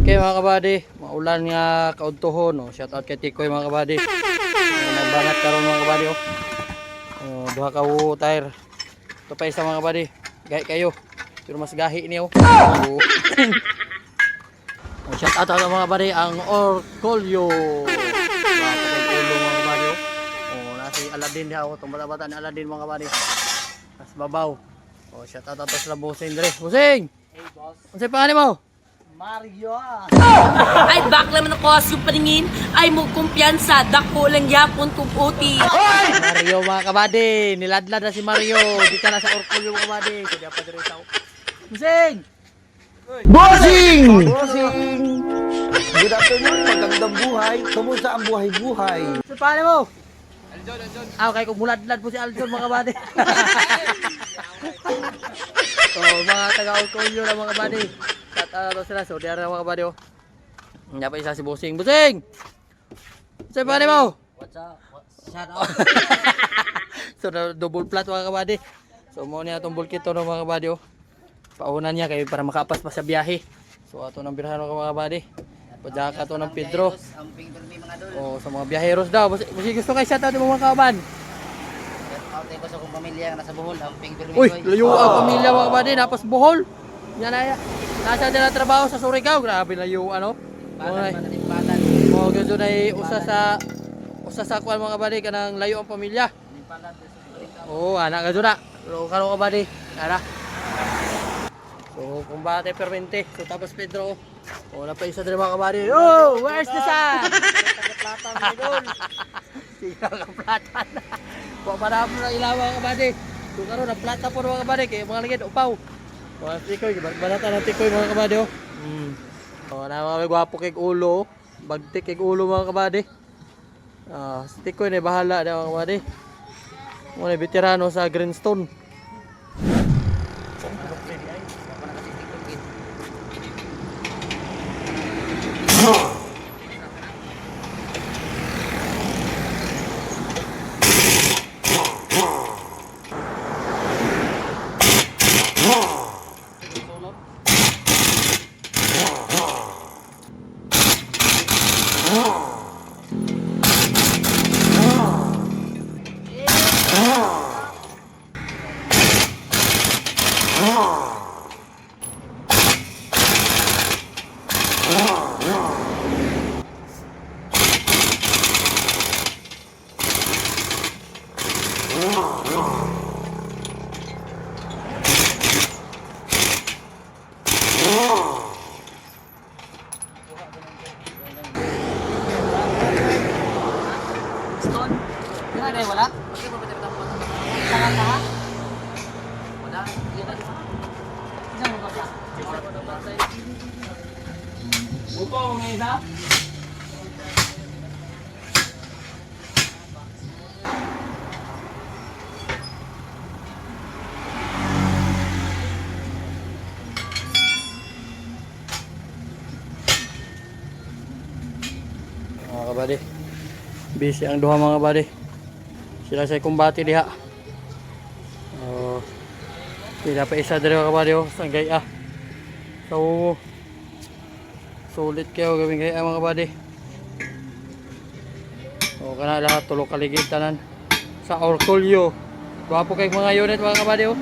Okay mga kabady, maulan nga kaudtohon, no? Shout out kay Tikoy mga kabady. Nagbangat karon mga kabady, oh. Duha ka tire. Ito pa isa mga kabady. Gahi kayo. Pero mas gahi niyo. Oh. Shout out mga kabady ang Orcolio. Ulo mga kabady, oh. Nasi Aladdin diha, oh. Tumbata-bata ni Aladdin mga kabady. Mas babaw. Oh, shout out sa Busing dire. Busing. Hey boss, Unsay pangalan mo? Mario. Ay, bakla man ako as yung paningin. Ay, mo kumpiyansa. Dako lang yapon kong uti. Mario mga kabady, niladlad na si Mario. Di ka na sa Orcolio mga kabady. So di pa dire sa Busing! Bossing! Busing! Good afternoon, magandang buhay. Kumusta ang buhay-buhay? So paano mo? Aljon. Okay, kung muladlad po si Aljon mga kabady. So mga taga Orcolio na mga kabady. Shout out sila. So di na mga kabady, oh. Hindi pa isa si Busing. Busing! So paano mo? What's up? Shout out. So double flat mga kabady. So mo niya itong bulkito ng mga kabady, oh. Paunan niya kayo para makapas pa sa biyahe. So ato nang birahan mga kabady. Padaka to ng Pedro. Ang ping-permi mga dol. Oh, sa mga biyaheros daw. Kasi gusto kay shout out mo mga kaban. Shout out ko sa kong pamilya nga nasa Bohol, ang ping-permi Uy, ko. layo ang pamilya mga kabady, napos Bohol. Yan na. Nasa dila trabaho sa Surigao. Grabe layo ano. Patan. Oh, gudto na usa sa kwan mga kabady kanang layo ang pamilya. Oh, anak gudto na. Pero karo kabady, ara. So, kumbate permente. So, tapos Pedro. Oh, napaisa din mga kabady. Oh, where's the sun? Platan na idol. Siya ang platan. Huwag pa na po na ilaw mga kabady. So, karoon, ang plata po mga kabady. Kaya mga lingid, upaw. Mga tikoy, balata ng tikoy mga kabady. Oh. Oh, na mga gwapo kay ulo. Bagtik kay ulo mga kabady. Si tikoy na bahala na mga kabady. Mga veterano sa Greenstone. Wala? Saka ka? Wala? Isang mo ba? Upo mo ngayon ha? Mga kabady, busy ang duha mga kabady. Sila sa kumbati diha. Oh, sila pa isa diri mga kabady, oh, sa gaya. So sulit kayo gawin gaya mga kabady. O kana lahat tulo kaligid tanan sa Orcolio. Gwapo kay mga unit mga kabady, oh.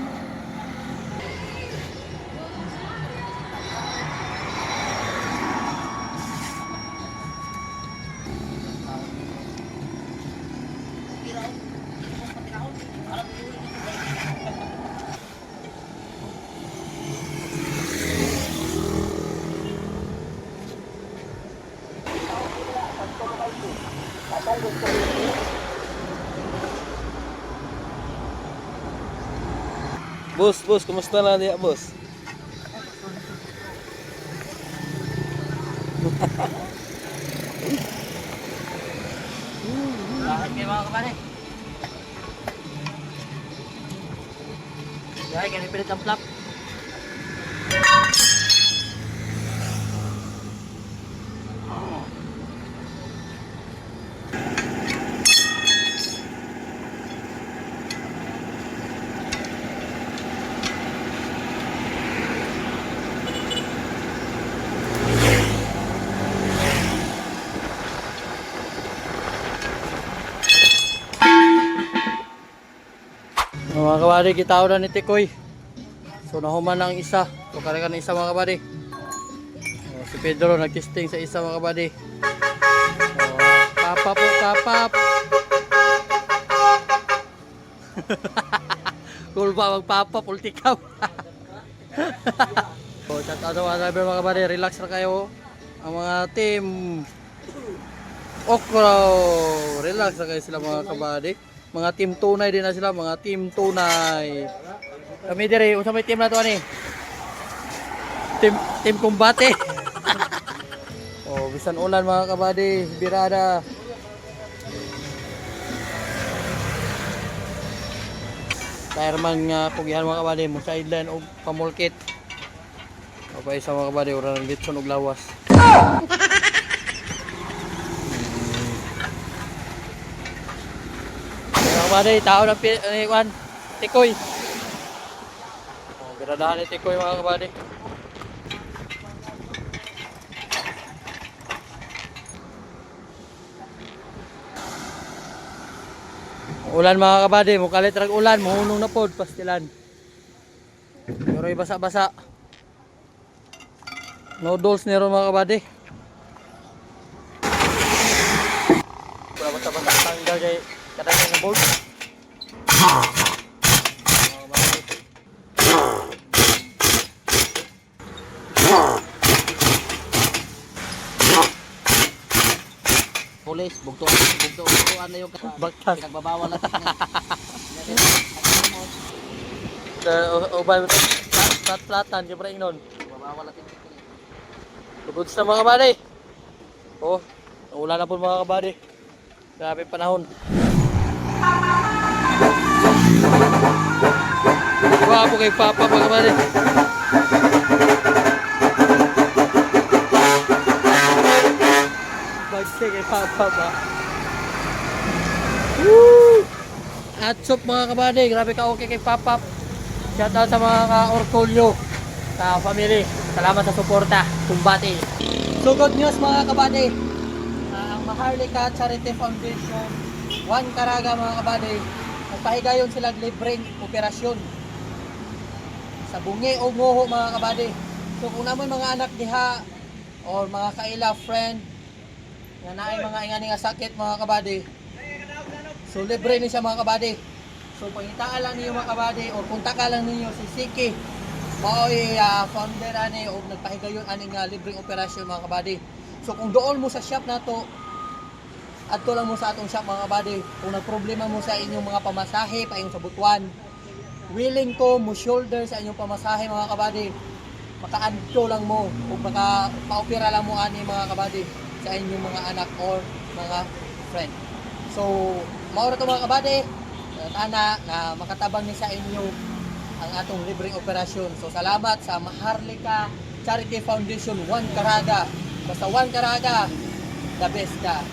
Boss, kumusta na niya, boss? Lahat kayo mga kabady. Dahil ganyan pilit ang flap. kabady, gitao na ni Tikoy. So nahuman ang isa. So karga na isa mga kabady. Si Pedro nag-testing sa isa mga kabady. Kapap po, kapap. Cool ba magpapap, ultikaw. So chat out mga driver mga kabady, relax na kayo. Ang mga team Okro, relax na kayo sila mga kabady. Mga team tunay din na sila, mga team tunay. Kami dire, unsa may team na to ani? Team kumbate. Oh, bisan ulan mga kabady, birada. Fireman nga pugihan mga kabady, mo sideline og pamulkit. O pa isa mga kabady, ura ng bitson og lawas. Mga kabady, tao na Juan, Tikoy. Oh, biradahan ni Tikoy mga kabady. Ulan mga kabady, mukalit rag ulan, mahunong na pod, pastilan. Pero basa-basa. Noodles nero mga kabady. Wala basa-basa tanggal kay kadang ng bolt. Pulis, bugtuan na yung Bagtas. pinagbabawal natin. Ubay mo ito. Flat-flatan, di ba rin nun? Babawal natin. Tugod sa mga kabady. Oh, ulan na po mga kabady. Grabe panahon. Wapo kay Papa mga kabady. Bagse kay Papa ba? Woo! Atsop mga kabady. Grabe ka okay kay Papa. Shout out sa mga ka-Orcolio. Sa family. Salamat sa suporta. Kumbati. So good news mga kabady. Ang Maharlika Charity Foundation, Juan Caraga mga kabady, nagpahigayon sila libreng operasyon sa bungi o nguho mga kabady. So kung naman mga anak diha or mga kaila friend nga naay mga ingani nga sakit mga kabady, so libre ni siya mga kabady. So pangitaan lang niyo mga kabady o kontakan lang ninyo si Siki. Mao'y founder ani o nagpahigayon ani nga libreng operasyon mga kabady. So kung doon mo sa shop nato, adto lang mo sa atong shop mga kabady. Kung nagproblema mo sa inyong mga pamasahe pa sa Butuan, willing ko mo shoulder sa inyong pamasahe mga kabady. Makaadto lang mo o maka-paopera lang mo ani mga kabady sa inyong mga anak or mga friend. So mao ra to mga kabady, ana na makatabang ni sa inyo ang atong libreng operasyon. So salamat sa Maharlika Charity Foundation Juan Caraga. Basta Juan Caraga, the best ka.